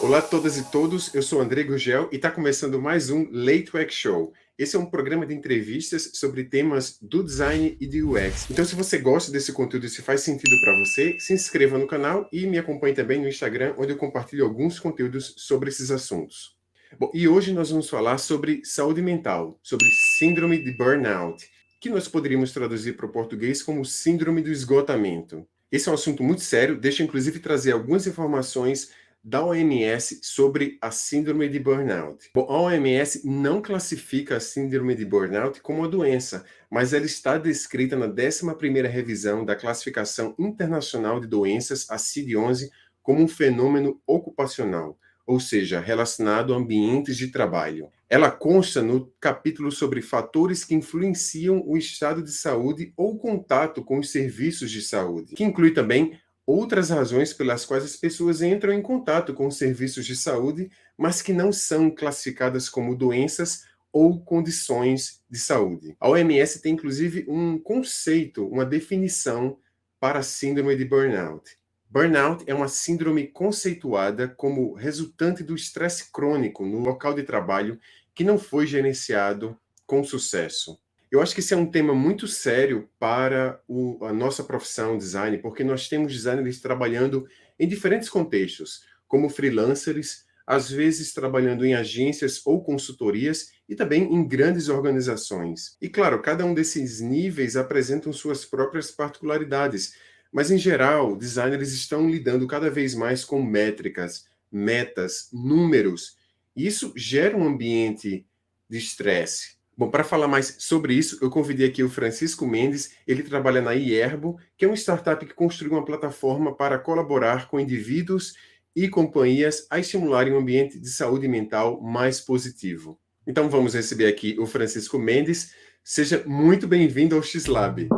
Olá a todas e todos, eu sou André Gugel e está começando mais um Late UX Show. Esse é um programa de entrevistas sobre temas do design e de UX. Então, se você gosta desse conteúdo e se faz sentido para você, se inscreva no canal e me acompanhe também no Instagram, onde eu compartilho alguns conteúdos sobre esses assuntos. Bom, e hoje nós vamos falar sobre saúde mental, sobre síndrome de burnout, que nós poderíamos traduzir para o português como síndrome do esgotamento. Esse é um assunto muito sério, deixa eu inclusive trazer algumas informações da OMS sobre a síndrome de burnout. Bom, a OMS não classifica a síndrome de burnout como uma doença, mas ela está descrita na 11ª revisão da Classificação Internacional de Doenças, a CID-11, como um fenômeno ocupacional, ou seja, relacionado a ambientes de trabalho. Ela consta no capítulo sobre fatores que influenciam o estado de saúde ou contato com os serviços de saúde, que inclui também outras razões pelas quais as pessoas entram em contato com os serviços de saúde, mas que não são classificadas como doenças ou condições de saúde. A OMS tem, inclusive, um conceito, uma definição para a síndrome de burnout. Burnout é uma síndrome conceituada como resultante do estresse crônico no local de trabalho que não foi gerenciado com sucesso. Eu acho que esse é um tema muito sério para a nossa profissão design, porque nós temos designers trabalhando em diferentes contextos, como freelancers, às vezes trabalhando em agências ou consultorias e também em grandes organizações. E claro, cada um desses níveis apresentam suas próprias particularidades, mas em geral, designers estão lidando cada vez mais com métricas, metas, números, e isso gera um ambiente de estresse. Bom, para falar mais sobre isso, eu convidei aqui o Francisco Mendes. Ele trabalha na Ierbo, que é uma startup que construiu uma plataforma para colaborar com indivíduos e companhias a estimularem um ambiente de saúde mental mais positivo. Então vamos receber aqui o Francisco Mendes. Seja muito bem-vindo ao X-Lab.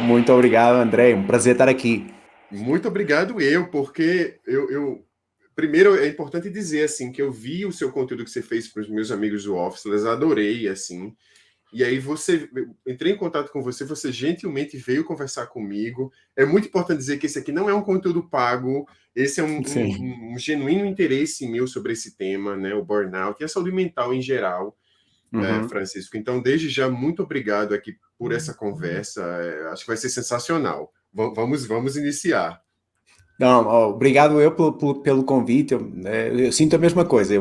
Muito obrigado, André. Um prazer estar aqui. Muito obrigado porque primeiro, é importante dizer, assim, que eu vi o seu conteúdo que você fez para os meus amigos do Office, eles adorei, assim, e aí entrei em contato com você, você gentilmente veio conversar comigo. É muito importante dizer que esse aqui não é um conteúdo pago, esse é um genuíno interesse meu sobre esse tema, né, o burnout e a saúde mental em geral, Francisco. Então, desde já, muito obrigado aqui por essa conversa, acho que vai ser sensacional. Vamos iniciar. Não, obrigado pelo convite. Eu sinto a mesma coisa.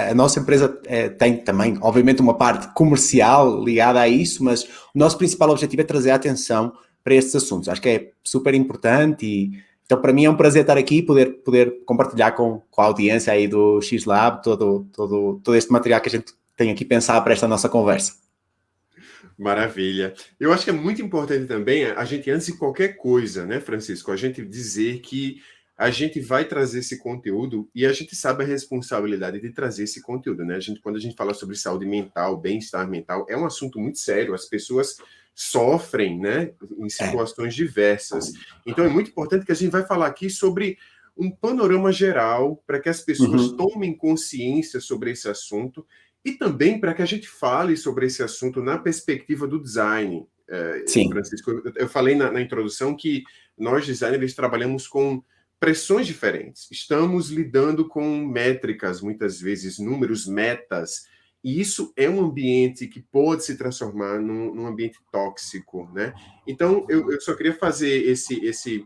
A nossa empresa tem também, obviamente, uma parte comercial ligada a isso, mas o nosso principal objetivo é trazer a atenção para estes assuntos. Acho que é super importante então, para mim é um prazer estar aqui e poder compartilhar com a audiência aí do X-Lab todo este material que a gente tem aqui pensado para esta nossa conversa. Maravilha. Eu acho que é muito importante também a gente, antes de qualquer coisa, né, Francisco, a gente dizer que a gente vai trazer esse conteúdo e a gente sabe a responsabilidade de trazer esse conteúdo, né? Quando a gente fala sobre saúde mental, bem-estar mental, é um assunto muito sério. As pessoas sofrem, né, em situações diversas. Então é muito importante que a gente vai falar aqui sobre um panorama geral para que as pessoas tomem consciência sobre esse assunto e também para que a gente fale sobre esse assunto na perspectiva do design. Sim. Francisco, eu falei na introdução que nós, designers, trabalhamos com pressões diferentes. Estamos lidando com métricas, muitas vezes, números, metas, e isso é um ambiente que pode se transformar num ambiente tóxico, né? Então, eu só queria fazer esse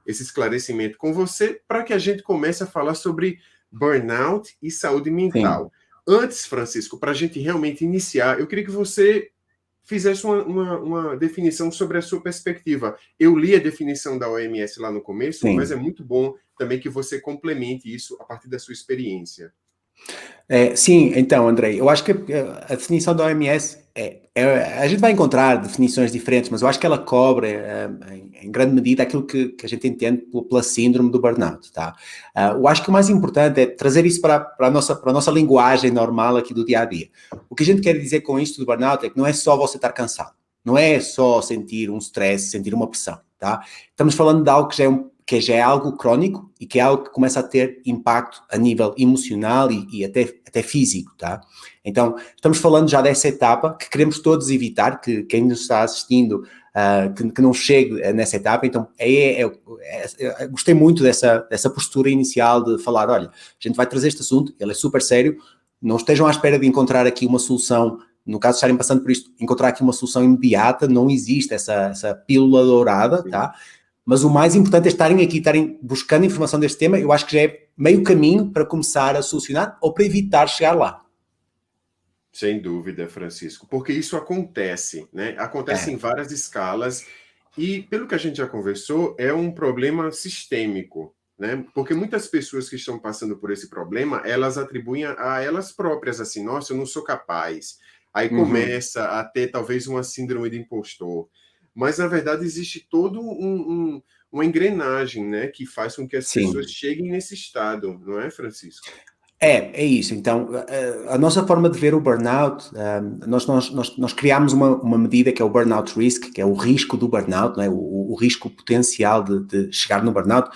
esclarecimento com você para que a gente comece a falar sobre burnout e saúde mental. Sim. Antes, Francisco, para a gente realmente iniciar, eu queria que você fizesse uma definição sobre a sua perspectiva. Eu li a definição da OMS lá no começo, sim, mas é muito bom também que você complemente isso a partir da sua experiência. Sim, então, André, eu acho que a definição da OMS a gente vai encontrar definições diferentes, mas eu acho que ela cobre em grande medida aquilo que a gente entende pela síndrome do burnout, tá? Eu acho que o mais importante é trazer isso para a nossa linguagem normal aqui do dia a dia. O que a gente quer dizer com isto do burnout é que não é só você estar cansado, não é só sentir um stress, sentir uma pressão, tá? Estamos falando de algo que que já é algo crónico e que é algo que começa a ter impacto a nível emocional e até físico, tá? Então, estamos falando já dessa etapa que queremos todos evitar, que quem nos está assistindo que não chegue nessa etapa. Então, gostei muito dessa postura inicial de falar, olha, a gente vai trazer este assunto, ele é super sério, não estejam à espera de encontrar aqui uma solução, no caso de estarem passando por isto, encontrar aqui uma solução imediata, não existe essa pílula dourada, tá? Mas o mais importante é estarem buscando informação deste tema. Eu acho que já é meio caminho para começar a solucionar ou para evitar chegar lá. Sem dúvida, Francisco, porque isso acontece, né? Acontece em várias escalas e, pelo que a gente já conversou, é um problema sistêmico, né? Porque muitas pessoas que estão passando por esse problema, elas atribuem a elas próprias, assim, nossa, eu não sou capaz. Aí começa a ter talvez uma síndrome de impostor. Mas, na verdade, existe todo uma engrenagem, né, que faz com que as pessoas cheguem nesse estado, não é, Francisco? É isso. Então, a nossa forma de ver o burnout, nós criámos uma medida que é o burnout risk, que é o risco do burnout, não é? O risco potencial de chegar no burnout.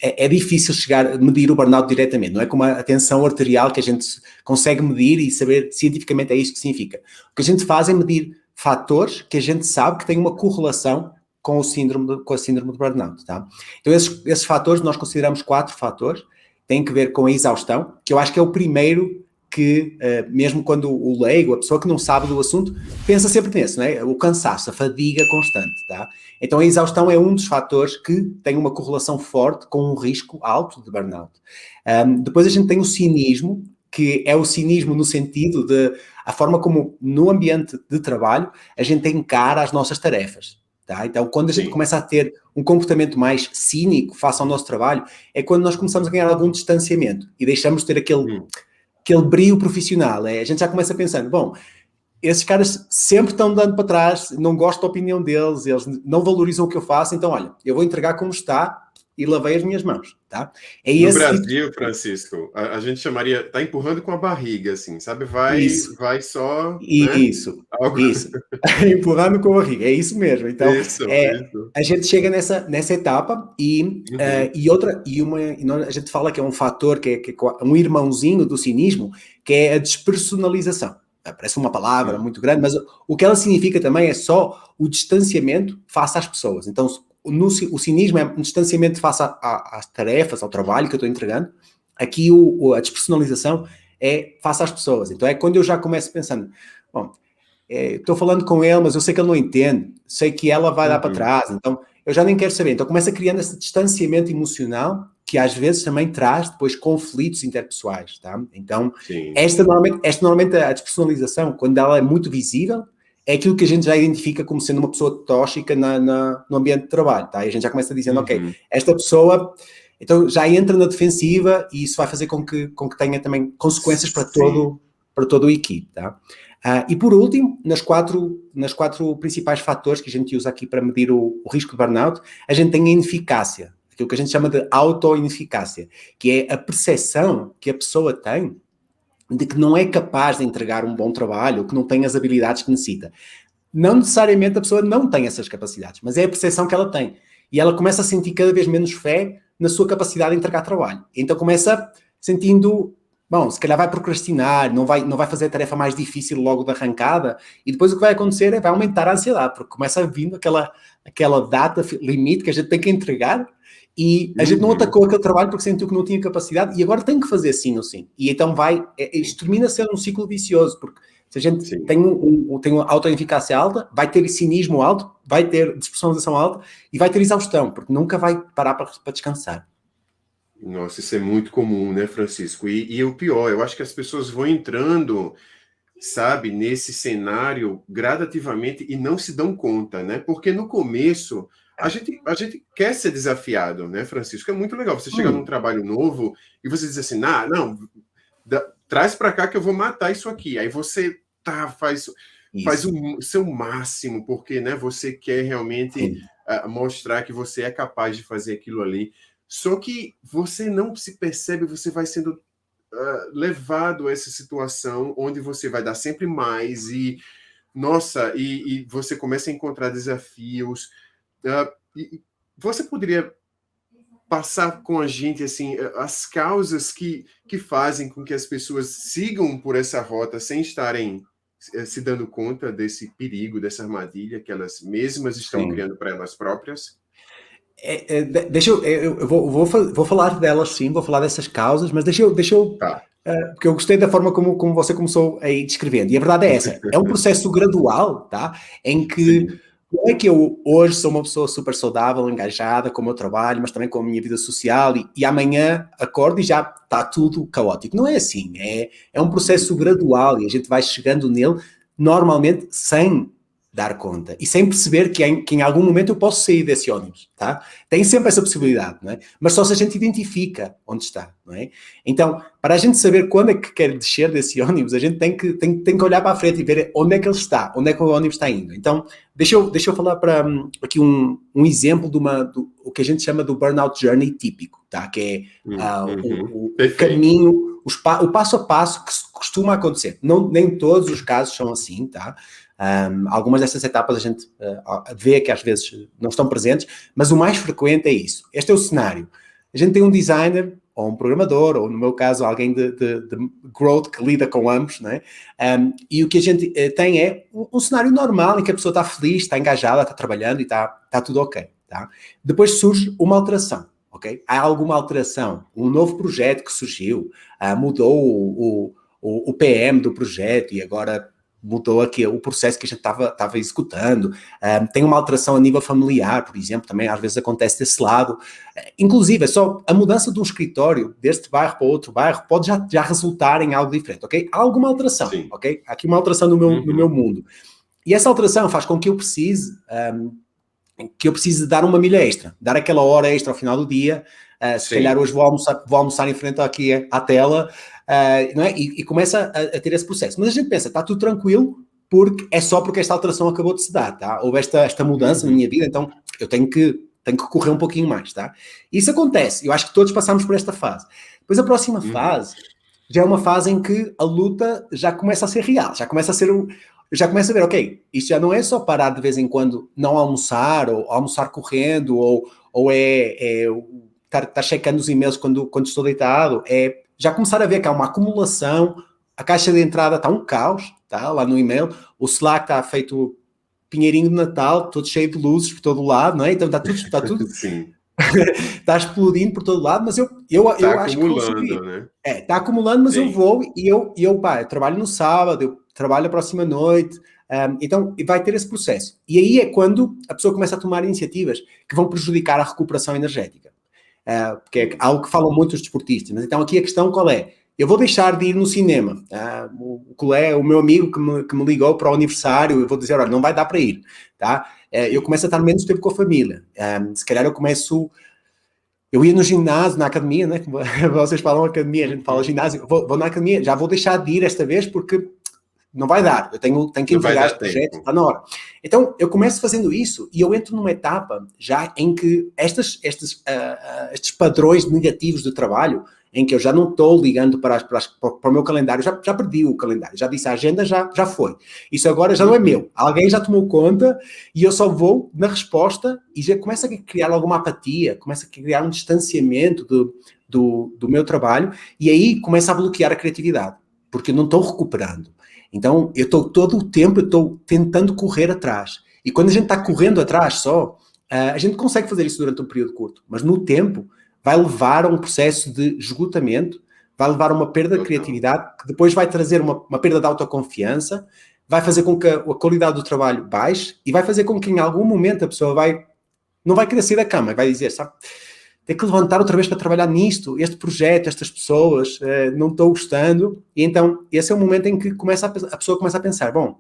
É difícil medir o burnout diretamente, não é como a tensão arterial que a gente consegue medir e saber cientificamente é isso que significa. O que a gente faz é medir fatores que a gente sabe que têm uma correlação com a síndrome de burnout, tá? Então, esses fatores, nós consideramos 4 fatores. Tem que ver com a exaustão, que eu acho que é o primeiro que, mesmo quando o leigo, a pessoa que não sabe do assunto, pensa sempre nisso, não é? O cansaço, a fadiga constante, tá? Então a exaustão é um dos fatores que tem uma correlação forte com um risco alto de burnout. Depois a gente tem o cinismo, que é o cinismo no sentido de a forma como no ambiente de trabalho a gente encara as nossas tarefas. Tá? Então, quando a gente começa a ter um comportamento mais cínico face ao nosso trabalho, é quando nós começamos a ganhar algum distanciamento e deixamos de ter aquele brio profissional. A gente já começa pensando, bom, esses caras sempre estão dando para trás, não gosto da opinião deles, eles não valorizam o que eu faço, então, olha, eu vou entregar como está e lavei as minhas mãos, tá? No Brasil, Francisco, a gente chamaria, tá empurrando com a barriga, assim, sabe? Vai só, Isso, né? isso. Empurrando com a barriga, é isso mesmo. Então, Isso. a gente chega nessa etapa e a gente fala que é um fator, que é um irmãozinho do cinismo, que é a despersonalização. Parece uma palavra muito grande, mas o que ela significa também é só o distanciamento face às pessoas. Então, o cinismo é um distanciamento face às tarefas, ao trabalho que eu estou entregando. Aqui a despersonalização é face às pessoas. Então é quando eu já começo pensando, bom, estou falando com ele, mas eu sei que ele não entende, sei que ela vai dar para trás, então eu já nem quero saber. Então começa criando esse distanciamento emocional que às vezes também traz depois conflitos interpessoais, tá? Então esta normalmente a despersonalização, quando ela é muito visível, é aquilo que a gente já identifica como sendo uma pessoa tóxica no ambiente de trabalho, tá? E a gente já começa dizendo, ok, esta pessoa, então já entra na defensiva e isso vai fazer com que tenha também consequências para todo o equipe, tá? E por último, nas quatro principais fatores que a gente usa aqui para medir o risco de burnout, a gente tem a ineficácia, aquilo que a gente chama de auto-ineficácia, que é a percepção que a pessoa tem de que não é capaz de entregar um bom trabalho, ou que não tem as habilidades que necessita. Não necessariamente a pessoa não tem essas capacidades, mas é a percepção que ela tem. E ela começa a sentir cada vez menos fé na sua capacidade de entregar trabalho. Então começa sentindo, bom, se calhar vai procrastinar, não vai fazer a tarefa mais difícil logo da arrancada, e depois o que vai acontecer é vai aumentar a ansiedade, porque começa vindo aquela data limite que a gente tem que entregar, e a gente não atacou aquele trabalho porque sentiu que não tinha capacidade, e agora tem que fazer sim ou sim. E então isto termina a ser um ciclo vicioso, porque se a gente tem uma autoeficácia alta, vai ter cinismo alto, vai ter despersonalização alta e vai ter exaustão, porque nunca vai parar para descansar. Nossa, isso é muito comum, né, Francisco? E o pior, eu acho que as pessoas vão entrando, sabe, nesse cenário gradativamente e não se dão conta, né? Porque no começo a gente quer ser desafiado, né, Francisco? É muito legal você chegar num trabalho novo e você dizer assim, não, traz para cá que eu vou matar isso aqui. Aí você faz o seu máximo, porque, né, você quer realmente mostrar que você é capaz de fazer aquilo ali. Só que você não se percebe, você vai sendo levado a essa situação onde você vai dar sempre mais e, nossa, e você começa a encontrar desafios. E você poderia passar com a gente assim as causas que fazem com que as pessoas sigam por essa rota sem estarem se dando conta desse perigo, dessa armadilha que elas mesmas estão Sim. criando para elas próprias? Deixa eu vou falar delas, sim, vou falar dessas causas, mas deixa eu Tá. porque eu gostei da forma como você começou aí descrevendo, e a verdade é essa, é um processo gradual, tá? Em que Sim. não é que eu hoje sou uma pessoa super saudável, engajada com o meu trabalho, mas também com a minha vida social, e amanhã acordo e já está tudo caótico. Não é assim, é um processo gradual e a gente vai chegando nele normalmente sem dar conta e sem perceber que em algum momento eu posso sair desse ônibus, tá? Tem sempre essa possibilidade, não é? Mas só se a gente identifica onde está, não é? Então, para a gente saber quando é que quer descer desse ônibus, a gente tem que olhar para a frente e ver onde é que ele está, onde é que o ônibus está indo. Então, deixa eu falar para aqui um exemplo do que a gente chama do burnout journey típico, tá? Que é o caminho, o passo a passo que costuma acontecer. Não, nem todos os casos são assim, tá? Algumas dessas etapas a gente vê que às vezes não estão presentes, mas o mais frequente é isso. Este é o cenário. A gente tem um designer, ou um programador, ou no meu caso alguém de growth que lida com ambos, né? E o que a gente tem é um cenário normal em que a pessoa está feliz, está engajada, está trabalhando e está tudo ok. Tá? Depois surge uma alteração. Okay? Há alguma alteração, um novo projeto que surgiu, mudou o PM do projeto e agora mudou aqui o processo que a gente estava executando, tem uma alteração a nível familiar, por exemplo, também às vezes acontece desse lado, inclusive é só a mudança de um escritório deste bairro para outro bairro pode já resultar em algo diferente, ok? Há alguma alteração, sim, ok? Há aqui uma alteração no meu mundo, e essa alteração faz com que eu precise dar uma milha extra, dar aquela hora extra ao final do dia, se calhar hoje vou almoçar em frente aqui à tela, não é? E começa a ter esse processo. Mas a gente pensa, está tudo tranquilo, porque é só porque esta alteração acabou de se dar, tá? Houve esta mudança na minha vida, então eu tenho que correr um pouquinho mais, tá? Isso acontece, eu acho que todos passamos por esta fase. Depois a próxima fase já é uma fase em que a luta já começa a ser real, já começa a ver, ok, isto já não é só parar de vez em quando não almoçar, ou almoçar correndo, ou estar checando os e-mails quando estou deitado, é já começar a ver que há uma acumulação, a caixa de entrada está um caos, tá, lá no e-mail, o Slack está feito pinheirinho de Natal, todo cheio de luzes por todo lado, não é? Então está tudo Sim. está explodindo por todo lado, mas eu acho que consegui. Né? Está acumulando, mas sim, eu vou e eu trabalho no sábado, eu trabalho a próxima noite, então vai ter esse processo. E aí é quando a pessoa começa a tomar iniciativas que vão prejudicar a recuperação energética. Porque é algo que falam muito os desportistas. Mas então aqui a questão qual é? Eu vou deixar de ir no cinema. O meu amigo que me ligou para o aniversário, eu vou dizer, olha, não vai dar para ir. Tá? Eu começo a estar menos tempo com a família. Se calhar eu ia no ginásio, na academia, né? Vocês falam academia, a gente fala ginásio. Vou na academia, já vou deixar de ir esta vez porque não vai dar. Eu tenho que entregar este projeto, está na hora. Então, eu começo fazendo isso e eu entro numa etapa já em que estes padrões negativos de trabalho, em que eu já não estou ligando para o meu calendário, já perdi o calendário, já disse a agenda, já foi. Isso agora já não é meu. Alguém já tomou conta e eu só vou na resposta e já começa a criar alguma apatia, começa a criar um distanciamento do meu trabalho e aí começa a bloquear a criatividade, porque eu não estou recuperando. Então, eu estou todo o tempo, tentando correr atrás. E quando a gente está correndo atrás só, a gente consegue fazer isso durante um período curto, mas no tempo vai levar a um processo de esgotamento, vai levar a uma perda de criatividade, que depois vai trazer uma perda de autoconfiança, vai fazer com que a qualidade do trabalho baixe e vai fazer com que em algum momento a pessoa não vai querer sair da cama, vai dizer, sabe, tem que levantar outra vez para trabalhar nisto, este projeto, estas pessoas, não estou gostando. E então, esse é o momento em que a pessoa começa a pensar, bom,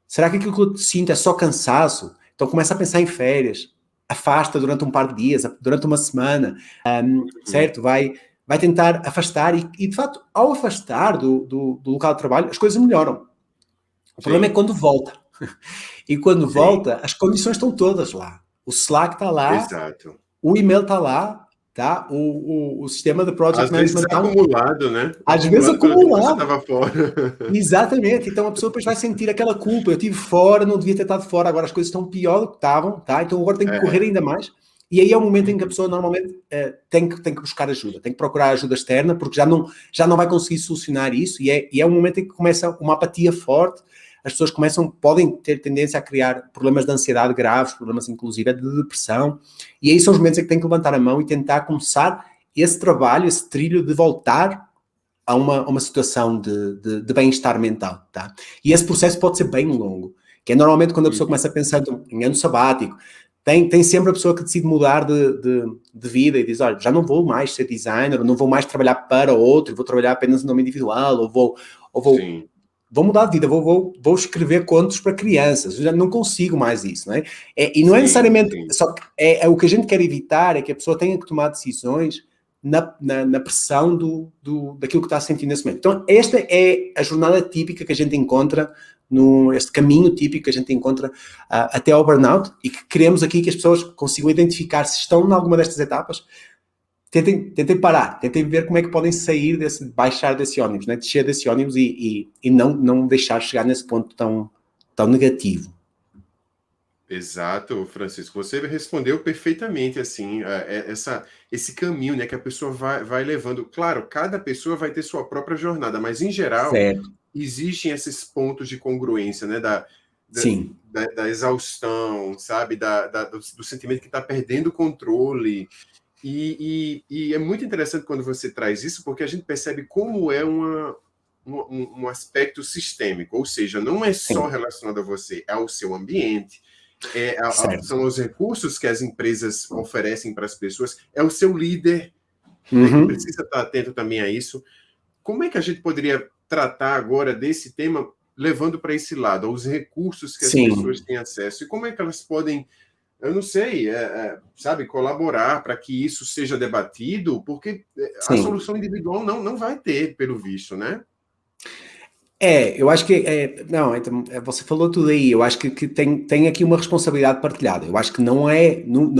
será que aquilo que eu sinto é só cansaço? Então começa a pensar em férias, afasta durante um par de dias, durante uma semana, certo? Vai tentar afastar e de facto, ao afastar do local de trabalho, as coisas melhoram. O problema é quando volta. E quando volta, as condições estão todas lá. O Slack está lá. Exato. O e-mail está lá, tá? O sistema de project management está acumulado, né? Às vezes acumulado. Você estava fora. Exatamente. Então a pessoa depois vai sentir aquela culpa. Eu estive fora, não devia ter estado fora. Agora as coisas estão pior do que estavam, tá? Então agora tenho que correr ainda mais. E aí é o momento em que a pessoa normalmente tem que buscar ajuda, tem que procurar ajuda externa, porque já não vai conseguir solucionar isso, e é um momento em que começa uma apatia forte, as pessoas podem ter tendência a criar problemas de ansiedade graves, problemas inclusive de depressão, e aí são os momentos em que tem que levantar a mão e tentar começar esse trabalho, esse trilho de voltar a uma situação de bem-estar mental, tá? E esse processo pode ser bem longo, que é normalmente quando a pessoa começa a pensar em ano sabático, tem sempre a pessoa que decide mudar de vida e diz, olha, já não vou mais ser designer, não vou mais trabalhar para outro, vou trabalhar apenas em nome individual, vou mudar de vida, vou escrever contos para crianças, eu já não consigo mais isso, não é? E não é necessariamente, só que o que a gente quer evitar é que a pessoa tenha que tomar decisões na pressão daquilo que está a sentir nesse momento. Então, esta é a jornada típica que a gente encontra, este caminho típico que a gente encontra até ao burnout, e que queremos aqui que as pessoas consigam identificar se estão em alguma destas etapas. Tentem parar, tentem ver como é que podem sair baixar desse ônibus, né? Descer desse ônibus e não deixar chegar nesse ponto tão negativo. Exato, Francisco. Você respondeu perfeitamente, assim, esse caminho, né, que a pessoa vai levando. Claro, cada pessoa vai ter sua própria jornada, mas, em geral, certo, existem esses pontos de congruência, né, sim, da exaustão, sabe, do sentimento que está perdendo o controle. E é muito interessante quando você traz isso, porque a gente percebe como é um aspecto sistêmico, ou seja, não é só sim, relacionado a você, é ao seu ambiente, certo. são os recursos que as empresas oferecem para as pessoas, é o seu líder, né, que Uhum. precisa estar atento também a isso. Como é que a gente poderia tratar agora desse tema, levando para esse lado, aos recursos que as Sim, pessoas têm acesso, e como é que elas podem, eu não sei, sabe, colaborar para que isso seja debatido, porque a sim. solução individual não vai ter, pelo visto, né? Eu acho que não, então, você falou tudo aí. Eu acho que tem aqui uma responsabilidade partilhada. Eu acho que não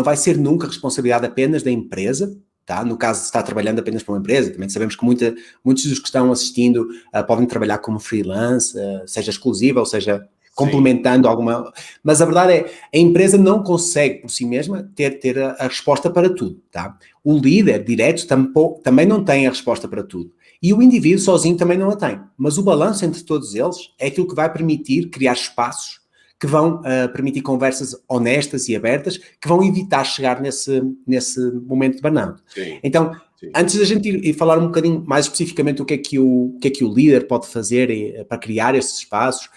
vai ser nunca responsabilidade apenas da empresa, tá? No caso, se está trabalhando apenas para uma empresa, também sabemos que muitos dos que estão assistindo podem trabalhar como freelance, seja exclusiva ou seja Sim, complementando alguma. Mas a verdade é, a empresa não consegue por si mesma ter a resposta para tudo, tá? O líder direto também não tem a resposta para tudo. E o indivíduo sozinho também não a tem. Mas o balanço entre todos eles é aquilo que vai permitir criar espaços que vão permitir conversas honestas e abertas, que vão evitar chegar nesse momento de burnout. sim, Então, sim, antes da gente ir falar um bocadinho mais especificamente o que é que o líder pode fazer para criar esses espaços,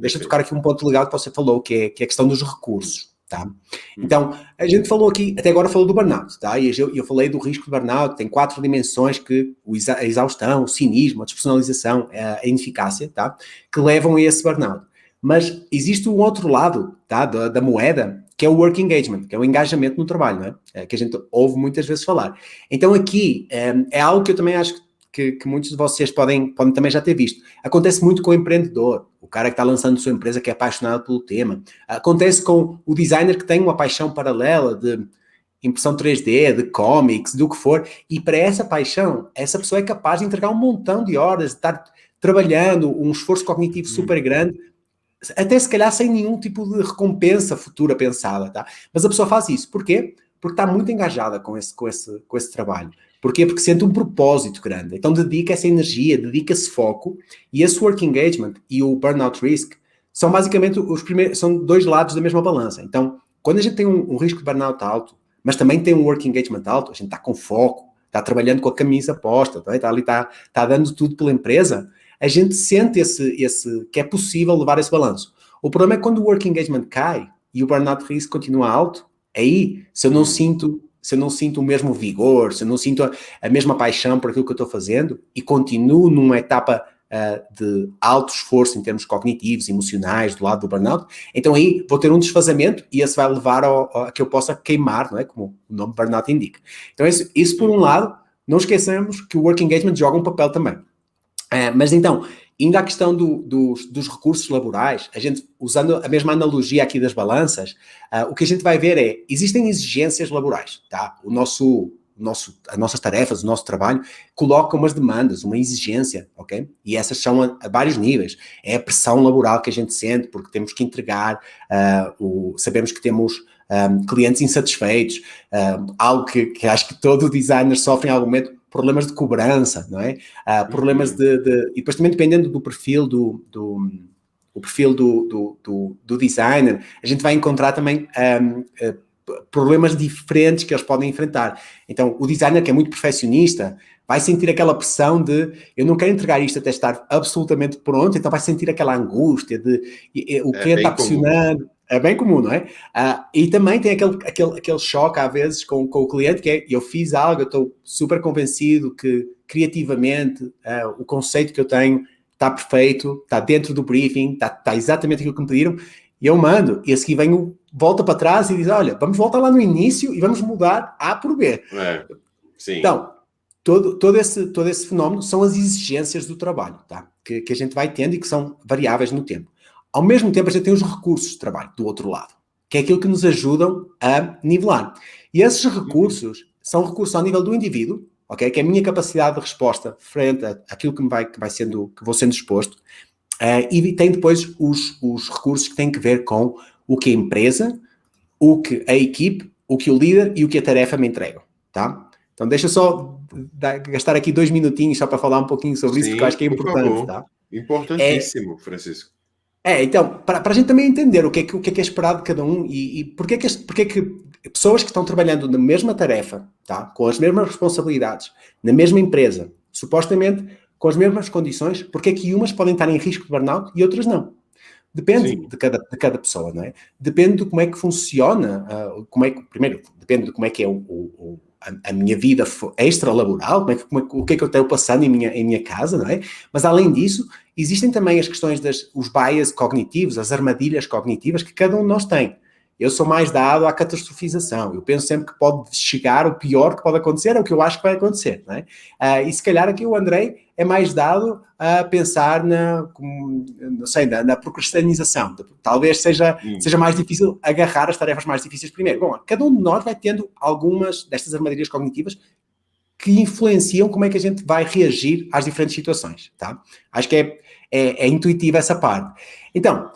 deixa eu tocar perfeito. aqui um ponto legal que você falou, que é a questão dos recursos. Tá? Uhum. Então, a gente falou aqui, até agora falou do burnout, tá? E eu falei do risco de burnout, tem 4 dimensões que a exaustão, o cinismo, a despersonalização, a ineficácia, tá? Que levam a esse burnout. Mas existe um outro lado, tá? Da moeda, que é o work engagement, que é o engajamento no trabalho, não é? Que a gente ouve muitas vezes falar. Então aqui é algo que eu também acho que muitos de vocês podem também já ter visto. Acontece muito com o empreendedor, o cara que está lançando a sua empresa que é apaixonado pelo tema. Acontece com o designer que tem uma paixão paralela de impressão 3D, de cómics, do que for, e para essa paixão, essa pessoa é capaz de entregar um montão de horas, de estar trabalhando, um esforço cognitivo super grande, até se calhar sem nenhum tipo de recompensa futura pensada, tá? Mas a pessoa faz isso. Porquê? Porque está muito engajada com esse trabalho. Porquê? Porque sente um propósito grande. Então dedica essa energia, dedica esse foco, e esse work engagement e o burnout risk são basicamente são dois lados da mesma balança. Então, quando a gente tem um risco de burnout alto, mas também tem um work engagement alto, a gente está com foco, está trabalhando com a camisa posta, está ali, está dando tudo pela empresa, a gente sente que é possível levar esse balanço. O problema é quando o work engagement cai e o burnout risk continua alto, aí, se eu não sinto o mesmo vigor, se eu não sinto a mesma paixão por aquilo que eu estou fazendo e continuo numa etapa de alto esforço em termos cognitivos, emocionais, do lado do burnout, então aí vou ter um desfazamento e esse vai levar a que eu possa queimar, não é? Como o nome burnout indica. Então isso por um lado, não esqueçamos que o work engagement joga um papel também. Mas então, indo à questão dos recursos laborais, a gente, usando a mesma analogia aqui das balanças, o que a gente vai ver existem exigências laborais, tá? as nossas tarefas, o nosso trabalho, coloca umas demandas, uma exigência, ok? E essas são a vários níveis. É a pressão laboral que a gente sente, porque temos que entregar, sabemos que temos clientes insatisfeitos, algo que acho que todo designer sofre em algum momento, problemas de cobrança, não é? Problemas e depois também dependendo do perfil o perfil do designer, a gente vai encontrar também problemas diferentes que eles podem enfrentar. Então, o designer que é muito perfeccionista vai sentir aquela pressão de eu não quero entregar isto até estar absolutamente pronto, então vai sentir aquela angústia de o cliente está pressionando. É bem comum, não é? E também tem aquele choque, às vezes, com o cliente, que é, eu fiz algo, eu estou super convencido que, criativamente, o conceito que eu tenho está perfeito, está dentro do briefing, está exatamente aquilo que me pediram, e eu mando, e a seguir volta para trás e diz, olha, vamos voltar lá no início e vamos mudar A por B. Sim. Então, todo esse fenómeno são as exigências do trabalho, tá? Que a gente vai tendo e que são variáveis no tempo. Ao mesmo tempo, a gente tem os recursos de trabalho do outro lado, que é aquilo que nos ajudam a nivelar. E esses recursos são recursos ao nível do indivíduo, okay? Que é a minha capacidade de resposta frente àquilo que vou sendo exposto, e tem depois os recursos que têm que ver com o que a empresa, o que a equipe, o que o líder e o que a tarefa me entregam, tá? Então deixa só gastar aqui 2 minutinhos só para falar um pouquinho sobre isso, porque eu acho que é importante, tá? Importantíssimo, Francisco. Então, para a gente também entender o que é esperado de cada um e porque é que pessoas que estão trabalhando na mesma tarefa, tá? Com as mesmas responsabilidades, na mesma empresa, supostamente com as mesmas condições, porque é que umas podem estar em risco de burnout e outras não. Depende de cada pessoa, não é? Depende de como é que funciona, primeiro, depende de como é que é a minha vida extra-laboral, o que é que eu tenho passando em minha casa, não é? Mas, além disso, existem também as questões os bias cognitivos, as armadilhas cognitivas que cada um de nós tem. Eu sou mais dado à catastrofização. Eu penso sempre que pode chegar, o pior que pode acontecer é o que eu acho que vai acontecer, não é? E se calhar aqui o Andrei é mais dado a pensar na procrastinização. Talvez seja mais difícil agarrar as tarefas mais difíceis primeiro. Bom, cada um de nós vai tendo algumas destas armadilhas cognitivas que influenciam como é que a gente vai reagir às diferentes situações, tá? Acho que é intuitiva essa parte. Então,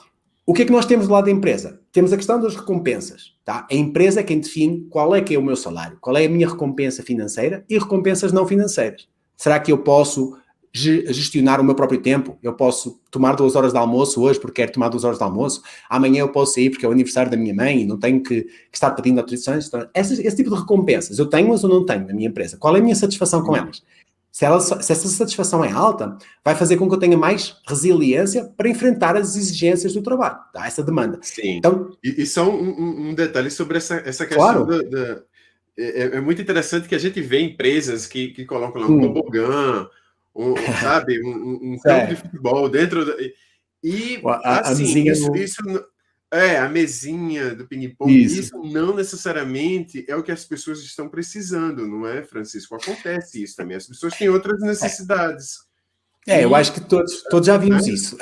o que é que nós temos do lado da empresa? Temos a questão das recompensas, tá? A empresa é quem define qual é que é o meu salário, qual é a minha recompensa financeira e recompensas não financeiras. Será que eu posso gestionar o meu próprio tempo? Eu posso tomar 2 horas de almoço hoje porque quero tomar 2 horas de almoço? Amanhã eu posso sair porque é o aniversário da minha mãe e não tenho que estar pedindo autorizações? Então, esse tipo de recompensas, eu tenho-as ou não tenho na minha empresa? Qual é a minha satisfação com elas? Se essa satisfação é alta, vai fazer com que eu tenha mais resiliência para enfrentar as exigências do trabalho, tá? Essa demanda. Sim. Então, e só um detalhe sobre essa questão. Claro. É muito interessante que a gente vê empresas que colocam lá um tobogã, sabe, um campo de futebol dentro e assim, isso a mesinha do ping-pong, isso não necessariamente é o que as pessoas estão precisando, não é, Francisco? Acontece isso também, as pessoas têm outras necessidades. Eu acho que todos já vimos isso.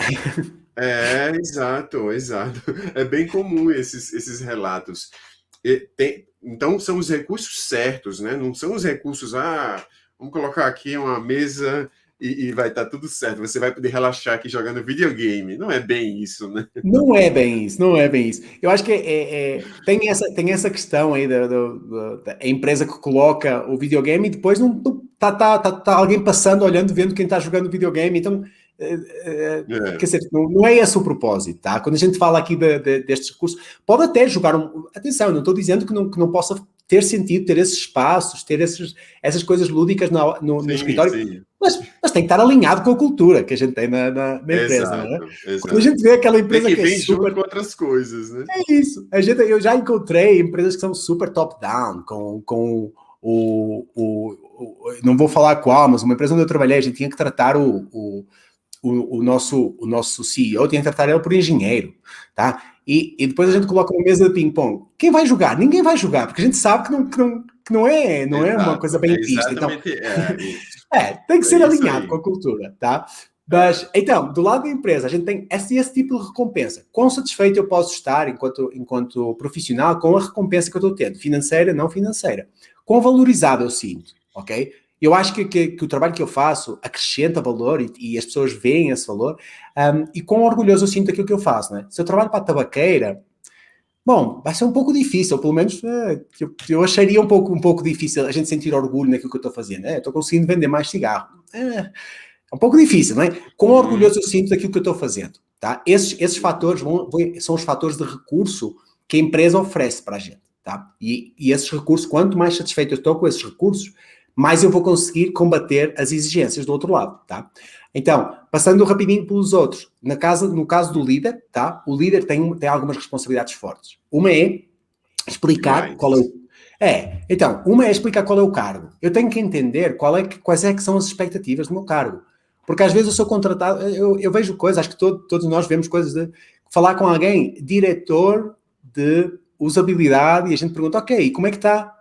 Exato. É bem comum esses relatos. Então, são os recursos certos, né? Não são os recursos, vamos colocar aqui uma mesa e vai estar tudo certo. Você vai poder relaxar aqui jogando videogame. Não é bem isso, né? Não é bem isso. Eu acho que tem essa questão aí da empresa que coloca o videogame e depois não tá alguém passando, olhando, vendo quem está jogando videogame. Então, quer dizer, não é esse o propósito, tá? Quando a gente fala aqui destes recursos, pode até jogar atenção, não estou dizendo que não possa ter sentido ter esses espaços, ter essas coisas lúdicas no escritório, sim. Mas tem que estar alinhado com a cultura que a gente tem na empresa, não é? Exato. Quando a gente vê aquela empresa que vem é super... junto com outras coisas, né? É isso. Eu já encontrei empresas que são super top-down, com não vou falar qual, mas uma empresa onde eu trabalhei, a gente tinha que tratar o nosso CEO, tinha que tratar ele por engenheiro, tá? E depois a gente coloca uma mesa de ping-pong. Quem vai jogar? Ninguém vai jogar, porque a gente sabe que não é uma coisa bem vista. Então, tem que ser alinhado com a cultura, tá? Mas, então, do lado da empresa, a gente tem esse tipo de recompensa. Quão satisfeito eu posso estar enquanto profissional com a recompensa que eu estou tendo, financeira, não financeira. Quão valorizado eu sinto, ok? Eu acho que o trabalho que eu faço acrescenta valor e as pessoas veem esse valor, e quão orgulhoso eu sinto daquilo que eu faço, né? Se eu trabalho para a tabaqueira, bom, vai ser um pouco difícil, pelo menos eu acharia um pouco difícil a gente sentir orgulho naquilo que eu estou fazendo. Né? Estou conseguindo vender mais cigarro. É um pouco difícil, não é? Quão orgulhoso eu sinto daquilo que eu estou fazendo. Tá? Esses fatores são os fatores de recurso que a empresa oferece para a gente. Tá? E esses recursos, quanto mais satisfeito eu estou com esses recursos, mais eu vou conseguir combater as exigências do outro lado. Tá? Então, passando rapidinho pelos outros, no caso do líder, tá? O líder tem algumas responsabilidades fortes. Uma é explicar qual é o... Então, uma é explicar qual é o cargo. Eu tenho que entender quais é que são as expectativas do meu cargo. Porque às vezes eu sou contratado, eu vejo coisas, acho que todos nós vemos coisas de falar com alguém, diretor de usabilidade, e a gente pergunta, ok, como é que está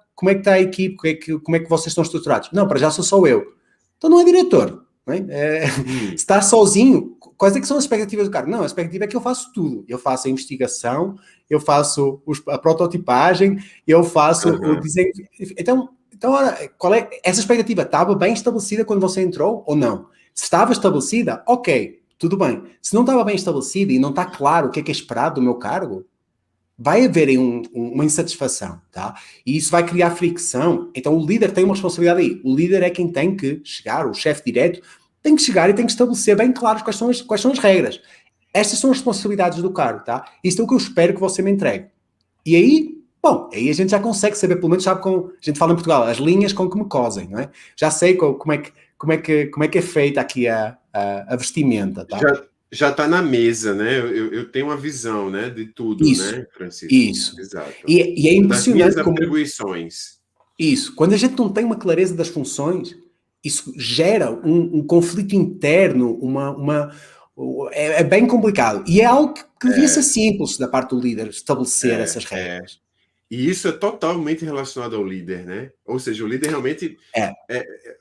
a equipe, como é que vocês estão estruturados? Não, para já sou só eu. Então não é diretor. Não é? Se está sozinho, quais é que são as expectativas do cargo? Não, a expectativa é que eu faço tudo. Eu faço a investigação, eu faço a prototipagem, eu faço o desenho. Então ora, essa expectativa estava bem estabelecida quando você entrou ou não? Se estava estabelecida, ok, tudo bem. Se não estava bem estabelecida e não está claro o que é esperado do meu cargo, vai haver uma insatisfação, tá? E isso vai criar fricção. Então o líder tem uma responsabilidade aí. O líder é quem tem que chegar, o chefe direto, tem que chegar e tem que estabelecer bem claros quais são as regras. Estas são as responsabilidades do cargo, tá? Isto é o que eu espero que você me entregue. E aí, bom, aí a gente já consegue saber, pelo menos sabe como a gente fala em Portugal, as linhas com que me cosem, não é? Já sei como é que é feita aqui a vestimenta, tá? Já está na mesa, né? Eu tenho uma visão, né, de tudo, Isso, né, Francisco? isso. Exato. E é impressionante das minhas atribuições. Isso. Quando a gente não tem uma clareza das funções, isso gera um conflito interno, é bem complicado. E é algo que devia ser simples da parte do líder, estabelecer essas regras. E isso é totalmente relacionado ao líder, né? Ou seja, o líder realmente,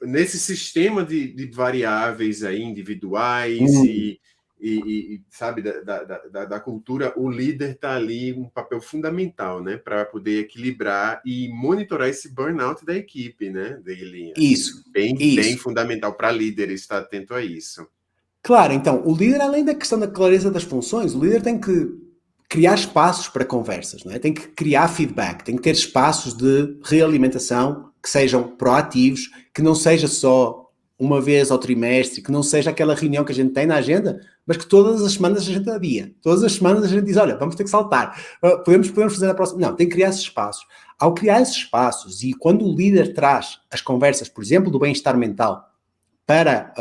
nesse sistema de variáveis aí, individuais e sabe, da cultura, o líder está ali um papel fundamental, né? Para poder equilibrar e monitorar esse burnout da equipe, né? Isso. Bem fundamental para líderes estar atento a isso. Claro, então, o líder, além da questão da clareza das funções, o líder tem que criar espaços para conversas, não é? Tem que criar feedback, tem que ter espaços de realimentação que sejam proativos, que não seja só uma vez ao trimestre, que não seja aquela reunião que a gente tem na agenda, mas que todas as semanas a gente adia. Todas as semanas a gente diz, olha, vamos ter que saltar, podemos fazer a próxima... Não, tem que criar esses espaços. Ao criar esses espaços e quando o líder traz as conversas, por exemplo, do bem-estar mental, para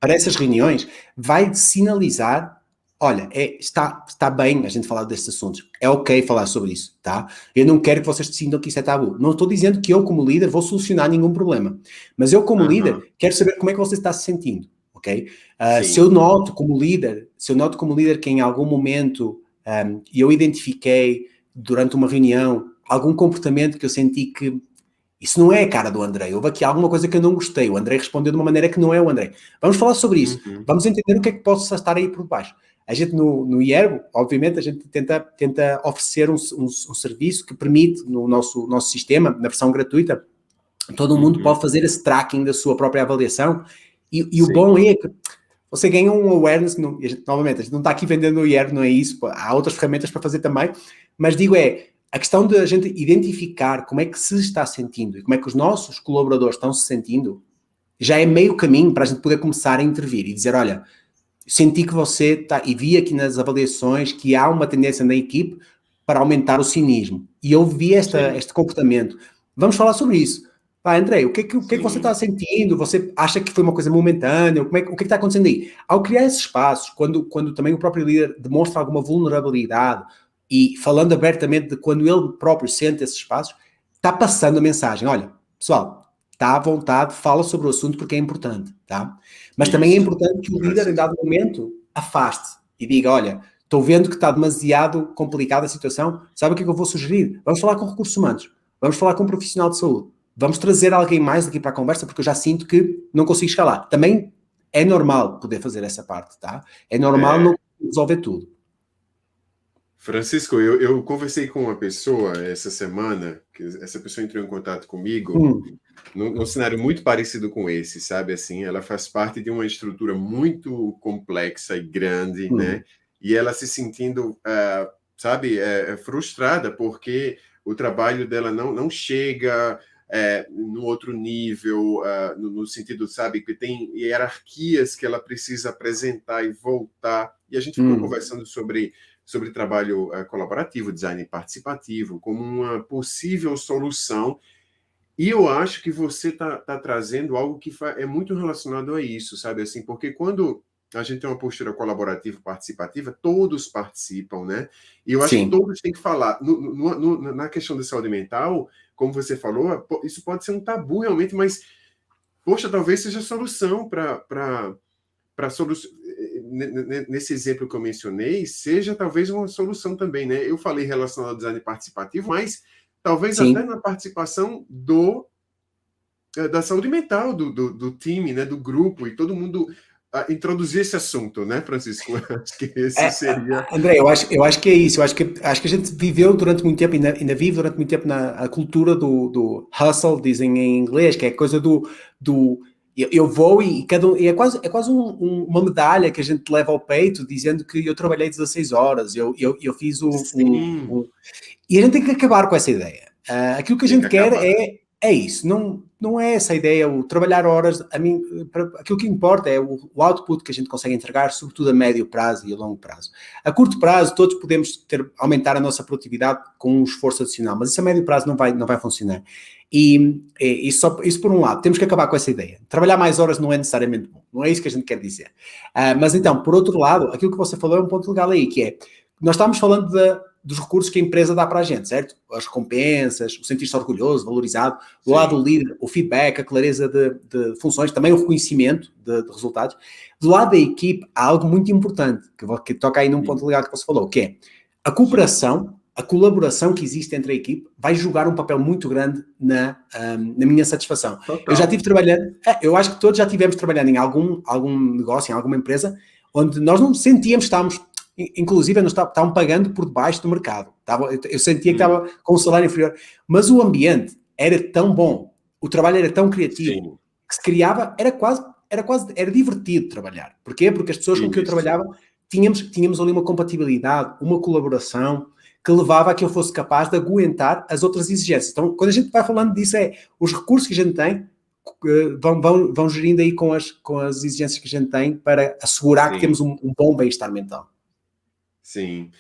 essas reuniões, vai sinalizar, olha, está bem a gente falar destes assuntos, é ok falar sobre isso, tá? Eu não quero que vocês sintam que isso é tabu. Não estou dizendo que eu, como líder, vou solucionar nenhum problema, mas eu, como líder, quero saber como é que você está se sentindo, ok? Se eu noto como líder que em algum momento eu identifiquei durante uma reunião algum comportamento que eu senti que isso não é a cara do André. Houve aqui alguma coisa que eu não gostei. O André respondeu de uma maneira que não é o André. Vamos falar sobre isso. Vamos entender o que é que possa estar aí por baixo. A gente no Iergo, obviamente, a gente tenta oferecer um serviço que permite, no nosso sistema, na versão gratuita, todo mundo pode fazer esse tracking da sua própria avaliação. E o bom é que você ganha um awareness. Novamente, a gente não está aqui vendendo o Iergo, não é isso. Há outras ferramentas para fazer também. Mas digo a questão de a gente identificar como é que se está sentindo e como é que os nossos colaboradores estão se sentindo, já é meio caminho para a gente poder começar a intervir e dizer, olha, senti que você está, e vi aqui nas avaliações que há uma tendência na equipe para aumentar o cinismo. E eu vi este comportamento. Vamos falar sobre isso. André, o que é que você está sentindo? Você acha que foi uma coisa momentânea? O que é que está acontecendo aí? Ao criar esses espaços, quando também o próprio líder demonstra alguma vulnerabilidade, e falando abertamente de quando ele próprio sente esses espaços, está passando a mensagem. Olha, pessoal, está à vontade, fala sobre o assunto porque é importante, tá? Mas também é importante que o líder, em dado momento, afaste e diga, olha, estou vendo que está demasiado complicada a situação, sabe o que é que eu vou sugerir? Vamos falar com recursos humanos, vamos falar com um profissional de saúde, vamos trazer alguém mais aqui para a conversa porque eu já sinto que não consigo escalar. Também É normal poder fazer essa parte, tá? É normal não resolver tudo. Francisco, eu conversei com uma pessoa essa semana, que essa pessoa entrou em contato comigo, num cenário muito parecido com esse, sabe? Assim, ela faz parte de uma estrutura muito complexa e grande, né? E ela se sentindo, sabe, frustrada porque o trabalho dela não chega no outro nível, no sentido, sabe, que tem hierarquias que ela precisa apresentar e voltar. E a gente ficou conversando sobre trabalho colaborativo, design participativo, como uma possível solução. E eu acho que você tá trazendo algo que é muito relacionado a isso, sabe? Assim, porque quando a gente tem uma postura colaborativa, participativa, todos participam, né? E eu acho que todos têm que falar. Na questão da saúde mental, como você falou, isso pode ser um tabu realmente, mas, poxa, talvez seja a solução para nesse exemplo que eu mencionei, seja talvez uma solução também, né? Eu falei relacionado ao design participativo, mas talvez até na participação da saúde mental do time, né? Do grupo, e todo mundo introduzir esse assunto, né, Francisco? Acho que esse seria... André, eu acho que é isso. Eu acho que a gente viveu durante muito tempo, ainda vive durante muito tempo na cultura do hustle, dizem em inglês, que é a coisa do eu vou e é quase uma medalha que a gente leva ao peito dizendo que eu trabalhei 16 horas, eu fiz e a gente tem que acabar com essa ideia. Aquilo que a gente quer é isso, não é essa ideia, o trabalhar horas. Aquilo que importa é o output que a gente consegue entregar, sobretudo a médio prazo e a longo prazo. A curto prazo, todos podemos aumentar a nossa produtividade com um esforço adicional, mas isso a médio prazo não vai funcionar. E isso por um lado, temos que acabar com essa ideia. Trabalhar mais horas não é necessariamente bom, não é isso que a gente quer dizer. Mas então, por outro lado, aquilo que você falou é um ponto legal aí, que é, nós estamos falando dos recursos que a empresa dá para a gente, certo? As recompensas, o sentir-se orgulhoso, valorizado, do lado do líder, o feedback, a clareza de funções, também o reconhecimento de resultados. Do lado da equipe, há algo muito importante, que toca aí num ponto legal que você falou, que é a cooperação, a colaboração que existe entre a equipe vai jogar um papel muito grande na minha satisfação. Total. Eu já estive trabalhando, eu acho que todos já estivemos trabalhando em algum negócio, em alguma empresa, onde nós não sentíamos que estávamos, inclusive, estavam pagando por debaixo do mercado. Eu sentia que estava com um salário inferior, mas o ambiente era tão bom, o trabalho era tão criativo, que se criava, era divertido trabalhar. Porquê? Porque as pessoas com que eu trabalhava, tínhamos ali uma compatibilidade, uma colaboração, que levava a que eu fosse capaz de aguentar as outras exigências. Então, quando a gente vai falando disso, os recursos que a gente tem vão gerindo aí com as exigências que a gente tem para assegurar que temos um bom bem-estar mental. Sim.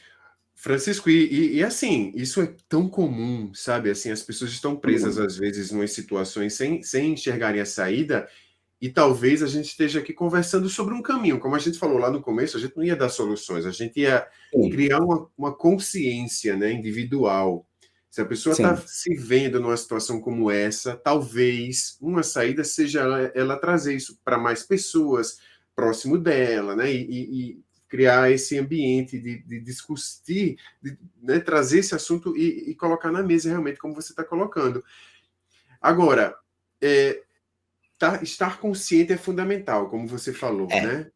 Francisco, e assim, isso é tão comum, sabe? Assim, as pessoas estão presas, às vezes, em umas situações sem enxergarem a saída, e talvez a gente esteja aqui conversando sobre um caminho. Como a gente falou lá no começo, a gente não ia dar soluções, a gente ia criar uma consciência, né, individual. Se a pessoa está se vendo numa situação como essa, talvez uma saída seja ela trazer isso para mais pessoas próximo dela, né, e criar esse ambiente de discutir, né, trazer esse assunto e colocar na mesa realmente como você está colocando. Agora, estar consciente é fundamental, como você falou, né?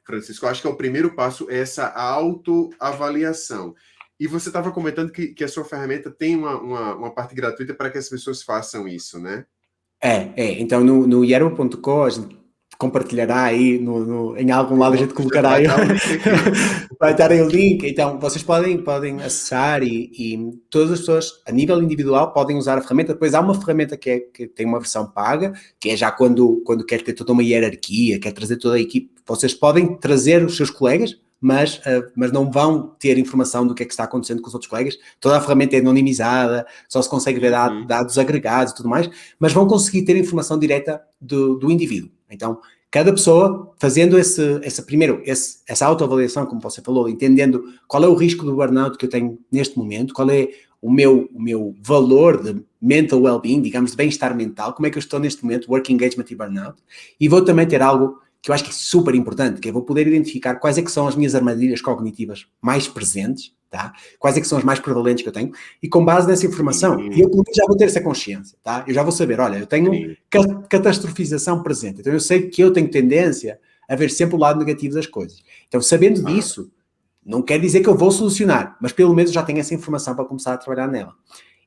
Francisco, eu acho que é o primeiro passo, essa autoavaliação. E você estava comentando que a sua ferramenta tem uma parte gratuita para que as pessoas façam isso, né? Então no Yerba.co a gente compartilhará aí em algum lado, a gente colocará aí, vai estar aí o link. Então vocês podem acessar e todas as pessoas a nível individual podem usar a ferramenta. Depois há uma ferramenta que tem uma versão paga, que é já quando quer ter toda uma hierarquia, quer trazer toda a equipe. Vocês podem trazer os seus colegas, mas não vão ter informação do que é que está acontecendo com os outros colegas. Toda a ferramenta é anonimizada, só se consegue ver dados agregados e tudo mais, mas vão conseguir ter informação direta do indivíduo. Então, cada pessoa fazendo essa autoavaliação, como você falou, entendendo qual é o risco do burnout que eu tenho neste momento, qual é o meu valor de mental well-being, digamos, de bem-estar mental, como é que eu estou neste momento, work engagement e burnout, e vou também ter algo que eu acho que é super importante, que é vou poder identificar quais é que são as minhas armadilhas cognitivas mais presentes, tá? Quais é que são as mais prevalentes que eu tenho? E com base nessa informação, Sim. e eu já vou ter essa consciência, tá? Eu já vou saber, olha, eu tenho Sim. catastrofização presente, então eu sei que eu tenho tendência a ver sempre o lado negativo das coisas. Então, sabendo disso, não quer dizer que eu vou solucionar, mas pelo menos já tenho essa informação para começar a trabalhar nela.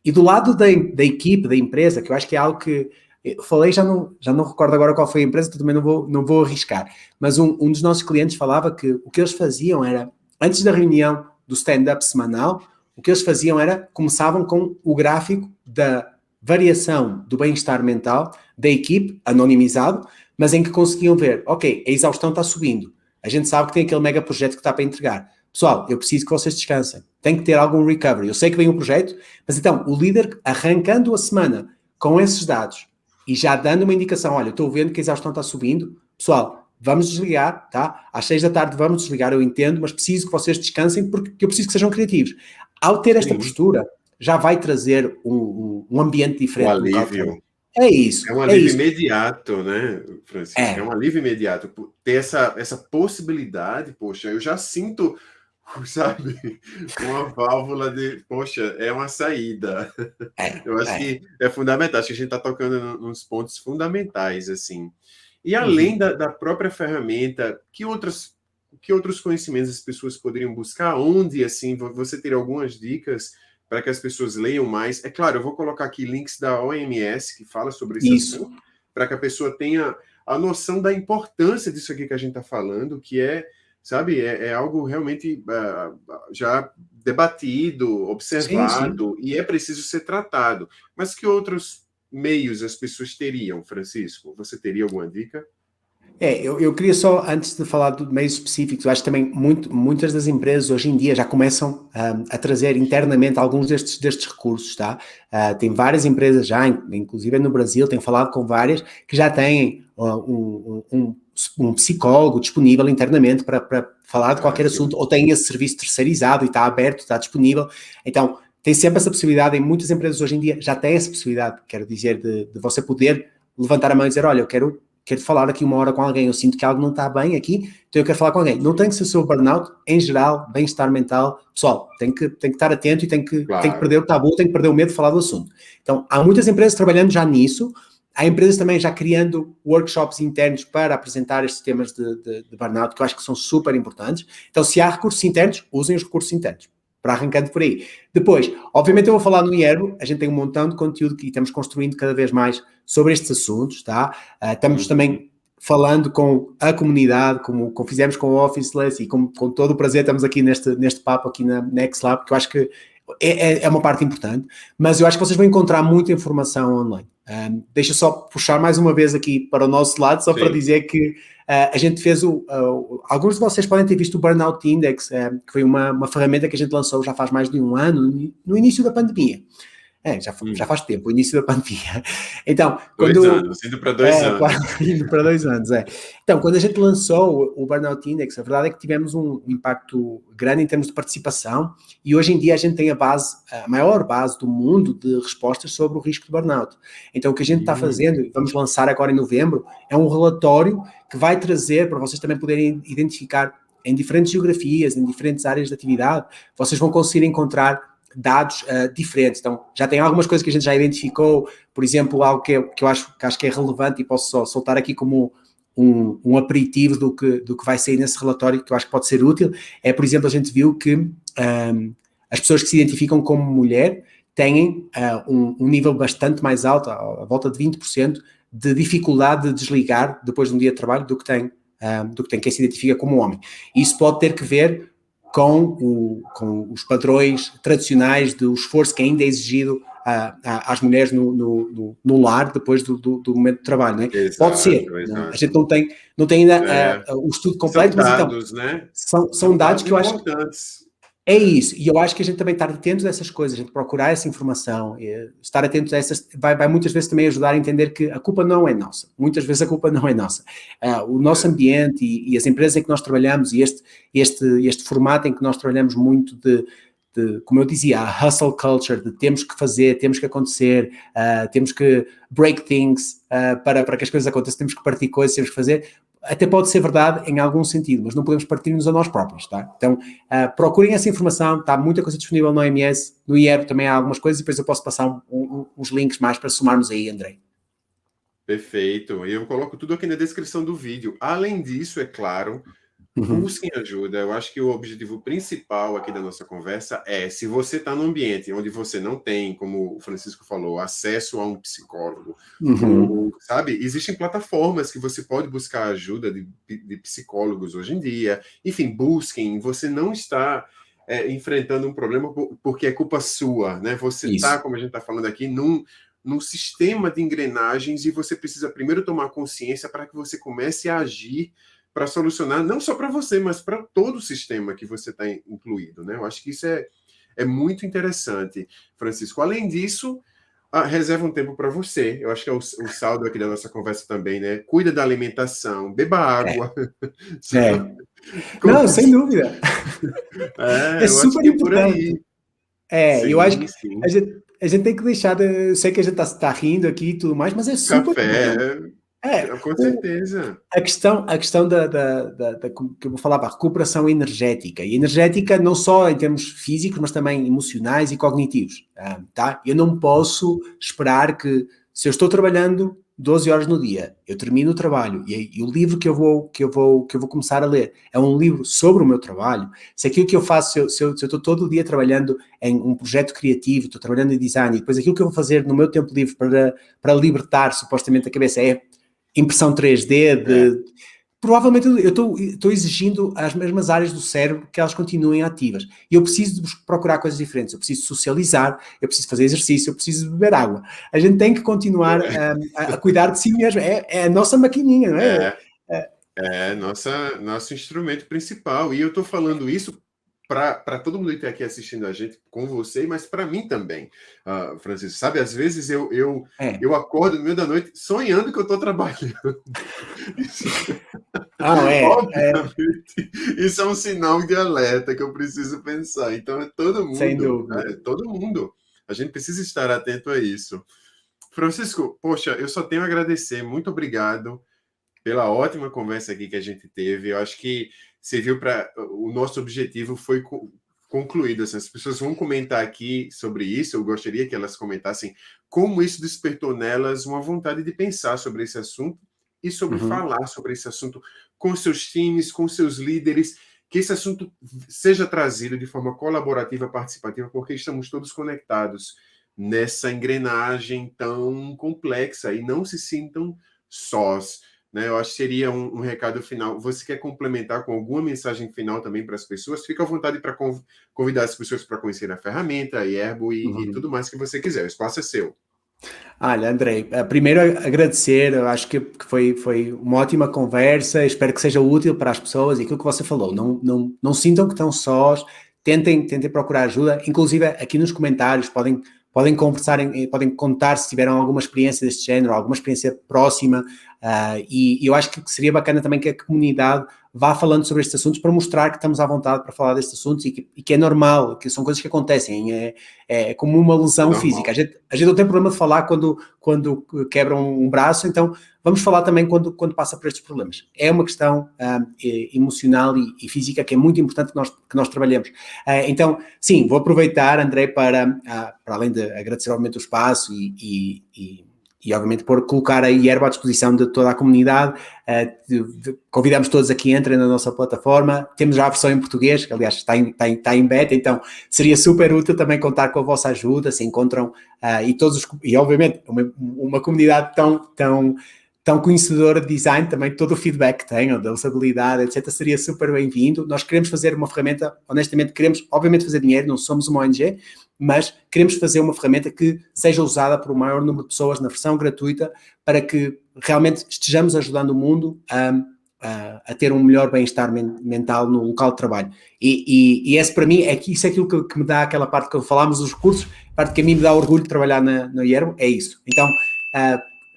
E do lado da equipe, da empresa, que eu acho que é algo que eu falei, já não recordo agora qual foi a empresa, que também não vou arriscar, mas um dos nossos clientes falava que o que eles faziam era, antes da reunião do stand-up semanal, o que eles faziam era, começavam com o gráfico da variação do bem-estar mental da equipe, anonimizado, mas em que conseguiam ver, ok, a exaustão está subindo, a gente sabe que tem aquele mega projeto que está para entregar. Pessoal, eu preciso que vocês descansem. Tem que ter algum recovery. Eu sei que vem um projeto, mas então, o líder arrancando a semana com esses dados e já dando uma indicação, olha, estou vendo que a exaustão está subindo, pessoal, vamos desligar, tá? Às 6 da tarde vamos desligar, eu entendo, mas preciso que vocês descansem porque eu preciso que sejam criativos. Ao ter esta postura, já vai trazer um ambiente diferente. Um alívio. É isso. É um alívio imediato, né, Francisco? É um alívio imediato. Ter essa possibilidade, poxa, eu já sinto, sabe, uma válvula de, poxa, é uma saída. Eu acho que é fundamental, acho que a gente está tocando nos pontos fundamentais, assim. E além da própria ferramenta, que outros conhecimentos as pessoas poderiam buscar? Onde, assim, você teria algumas dicas para que as pessoas leiam mais? É claro, eu vou colocar aqui links da OMS, que fala sobre esse assunto, para que a pessoa tenha a noção da importância disso aqui que a gente está falando, que é, sabe, é algo realmente já debatido, observado, e é preciso ser tratado. Mas que outros meios as pessoas teriam, Francisco? Você teria alguma dica? Eu queria só, antes de falar de meios específicos, eu acho que também muitas das empresas hoje em dia já começam a trazer internamente alguns destes recursos, tá? Tem várias empresas já, inclusive no Brasil, tenho falado com várias, que já têm um psicólogo disponível internamente para falar de qualquer assunto, ou têm esse serviço terceirizado e está aberto, está disponível. Então, tem sempre essa possibilidade, em muitas empresas hoje em dia já têm essa possibilidade, quero dizer, de você poder levantar a mão e dizer, olha, eu quero falar aqui uma hora com alguém, eu sinto que algo não está bem aqui, então eu quero falar com alguém. Não tem que ser sobre burnout, em geral, bem-estar mental, pessoal, tem que estar atento e tem que perder o tabu, tem que perder o medo de falar do assunto. Então, há muitas empresas trabalhando já nisso, há empresas também já criando workshops internos para apresentar estes temas de burnout, que eu acho que são super importantes. Então, se há recursos internos, usem os recursos internos, para arrancando por aí. Depois, obviamente eu vou falar no IERBO, a gente tem um montão de conteúdo que estamos construindo cada vez mais sobre estes assuntos, tá? Estamos também falando com a comunidade, como fizemos com o Officeless e com todo o prazer estamos aqui neste papo aqui na Next Lab, que eu acho que é uma parte importante, mas eu acho que vocês vão encontrar muita informação online. Deixa só puxar mais uma vez aqui para o nosso lado, só para dizer que a gente fez alguns de vocês podem ter visto o Burnout Index, que foi uma ferramenta que a gente lançou já faz mais de um ano, no início da pandemia. Já faz tempo, o início da pandemia. Então, indo para 2 anos. Indo para 2 anos, Então, quando a gente lançou o Burnout Index, a verdade é que tivemos um impacto grande em termos de participação e hoje em dia a gente tem a maior base do mundo de respostas sobre o risco de burnout. Então, o que a gente está fazendo, e vamos lançar agora em novembro, é um relatório que vai trazer, para vocês também poderem identificar em diferentes geografias, em diferentes áreas de atividade, vocês vão conseguir encontrar dados diferentes. Então, já tem algumas coisas que a gente já identificou, por exemplo, algo que eu acho que é relevante e posso só soltar aqui como um aperitivo do que vai sair nesse relatório, que eu acho que pode ser útil, por exemplo, a gente viu que as pessoas que se identificam como mulher têm um nível bastante mais alto, à volta de 20%, de dificuldade de desligar depois de um dia de trabalho do que tem quem se identifica como homem. Isso pode ter que ver com os padrões tradicionais do esforço que ainda é exigido às mulheres no lar depois do momento de trabalho, não é? Exato, pode ser, a gente não tem ainda o estudo completo, são dados, mas então, né? são dados que eu acho importantes. É isso, e eu acho que a gente também estar atento a essas coisas, a gente procurar essa informação, estar atento a essas, vai muitas vezes também ajudar a entender que a culpa não é nossa, muitas vezes a culpa não é nossa. O nosso ambiente e as empresas em que nós trabalhamos e este formato em que nós trabalhamos muito de, como eu dizia, a hustle culture, de temos que fazer, temos que acontecer, temos que break things para que as coisas aconteçam, temos que partir coisas, temos que fazer. até pode ser verdade em algum sentido, mas não podemos partir-nos a nós próprios, tá? Então, procurem essa informação, está muita coisa disponível no OMS, no IEB também há algumas coisas, e depois eu posso passar uns links mais para somarmos aí, André. Perfeito. Eu coloco tudo aqui na descrição do vídeo. Além disso, é claro, busquem ajuda. Eu acho que o objetivo principal aqui da nossa conversa é, se você está num ambiente onde você não tem, como o Francisco falou, acesso a um psicólogo, ou, sabe, existem plataformas que você pode buscar ajuda de psicólogos hoje em dia. Enfim, busquem. Você não está enfrentando um problema porque é culpa sua, né? Você está, como a gente está falando aqui, num sistema de engrenagens e você precisa primeiro tomar consciência para que você comece a agir para solucionar, não só para você, mas para todo o sistema que você está incluído, né? Eu acho que isso é muito interessante, Francisco. Além disso, reserva um tempo para você. Eu acho que é o saldo aqui da nossa conversa também, né? Cuida da alimentação, beba água. Não, sem dúvida. Eu super acho que é por importante. aí. Eu acho que a gente tem que deixar eu sei que a gente está rindo aqui e tudo mais, mas é super importante. Com certeza. A questão que eu vou falar, a recuperação energética. E energética não só em termos físicos, mas também emocionais e cognitivos. Tá? Eu não posso esperar que, se eu estou trabalhando 12 horas no dia, eu termino o trabalho e o livro que eu vou começar a ler é um livro sobre o meu trabalho, se aquilo que eu faço, se eu estou todo o dia trabalhando em um projeto criativo, estou trabalhando em design, e depois aquilo que eu vou fazer no meu tempo livre para libertar supostamente a cabeça é impressão 3D, provavelmente eu estou exigindo às mesmas áreas do cérebro que elas continuem ativas. E eu preciso de procurar coisas diferentes, eu preciso socializar, eu preciso fazer exercício, eu preciso beber água. A gente tem que continuar a cuidar de si mesmo. É a nossa maquininha, não é? Nosso instrumento principal. E eu estou falando isso para todo mundo que está aqui assistindo a gente, com você, mas para mim também, Francisco. Sabe, às vezes eu acordo no meio da noite sonhando que eu estou trabalhando. Obviamente, isso é um sinal de alerta que eu preciso pensar. Então, é todo mundo. Sem dúvida. Todo mundo. A gente precisa estar atento a isso. Francisco, poxa, eu só tenho a agradecer. Muito obrigado pela ótima conversa aqui que a gente teve. Eu acho que serviu para... O nosso objetivo foi concluído. Assim, as pessoas vão comentar aqui sobre isso. Eu gostaria que elas comentassem como isso despertou nelas uma vontade de pensar sobre esse assunto e sobre falar sobre esse assunto com seus times, com seus líderes, que esse assunto seja trazido de forma colaborativa, participativa, porque estamos todos conectados nessa engrenagem tão complexa e não se sintam sós. Né? Eu acho que seria um recado final. Você quer complementar com alguma mensagem final também para as pessoas? Fica à vontade para convidar as pessoas para conhecer a ferramenta, a Yerbo e tudo mais que você quiser. O espaço é seu. Olha, Andrei, primeiro agradecer, eu acho que foi uma ótima conversa, espero que seja útil para as pessoas e aquilo que você falou, não sintam que estão sós, tentem procurar ajuda, inclusive aqui nos comentários podem conversar, podem contar se tiveram alguma experiência deste género, alguma experiência próxima, e eu acho que seria bacana também que a comunidade vá falando sobre estes assuntos para mostrar que estamos à vontade para falar destes assuntos e que é normal, que são coisas que acontecem, é como uma lesão física. A gente não tem problema de falar quando quebra um braço, então vamos falar também quando passa por estes problemas. É uma questão emocional e física que é muito importante que nós trabalhemos. Então, sim, vou aproveitar, André, para além de agradecer obviamente o espaço e obviamente colocar a Yerbo à disposição de toda a comunidade. Convidamos todos aqui, entrem na nossa plataforma, temos já a versão em português, que aliás está em beta, então seria super útil também contar com a vossa ajuda, se encontram, e obviamente uma comunidade tão conhecedora de design, também todo o feedback que tenham, da usabilidade, etc., seria super bem-vindo. Nós queremos fazer uma ferramenta, honestamente, queremos obviamente fazer dinheiro, não somos uma ONG, mas queremos fazer uma ferramenta que seja usada por o maior número de pessoas na versão gratuita para que realmente estejamos ajudando o mundo a ter um melhor bem-estar mental no local de trabalho. E esse para mim, isso é aquilo que me dá aquela parte que falámos dos recursos, a parte que a mim me dá orgulho de trabalhar na Yerbo, é isso. Então,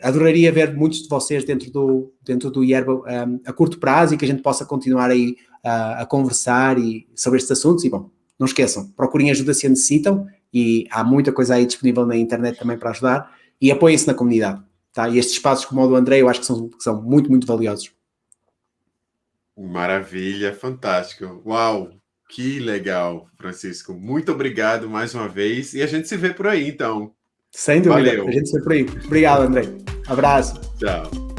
adoraria ver muitos de vocês dentro do Yerbo a curto prazo e que a gente possa continuar aí a conversar sobre estes assuntos. E, bom, não esqueçam, procurem ajuda se a necessitam e há muita coisa aí disponível na internet também para ajudar e apoiem-se na comunidade. Tá? E estes espaços como o do André eu acho que são muito, muito valiosos. Maravilha, fantástico. Uau, que legal, Francisco. Muito obrigado mais uma vez e a gente se vê por aí, então. Sem dúvida. Valeu. A gente se vê por aí. Obrigado, André. Abraço. Tchau.